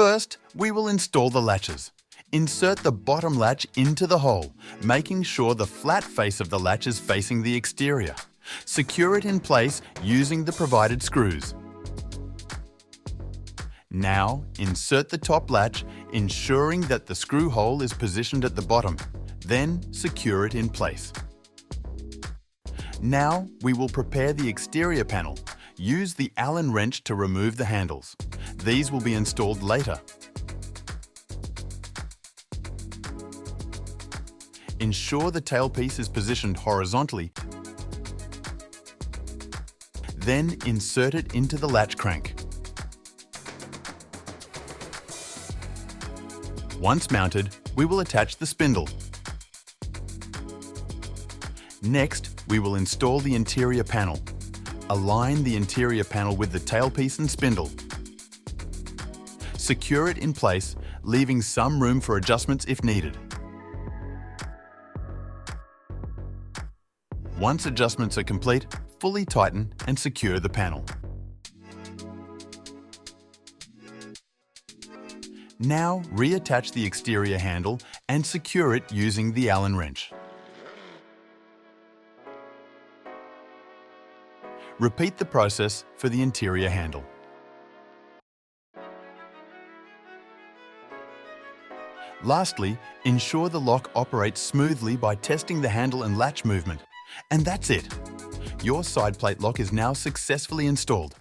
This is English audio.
First, we will install the latches. Insert the bottom latch into the hole, making sure the flat face of the latch is facing the exterior. Secure it in place using the provided screws. Now, insert the top latch, ensuring that the screw hole is positioned at the bottom. Then, secure it in place. Now, we will prepare the exterior panel. Use the Allen wrench to remove the handles. These will be installed later. Ensure the tailpiece is positioned horizontally. Then insert it into the latch crank. Once mounted, we will attach the spindle. Next, we will install the interior panel. Align the interior panel with the tailpiece and spindle. Secure it in place, leaving some room for adjustments if needed. Once adjustments are complete, fully tighten and secure the panel. Now reattach the exterior handle and secure it using the Allen wrench. Repeat the process for the interior handle. Lastly, ensure the lock operates smoothly by testing the handle and latch movement. And that's it! Your side plate lock is now successfully installed.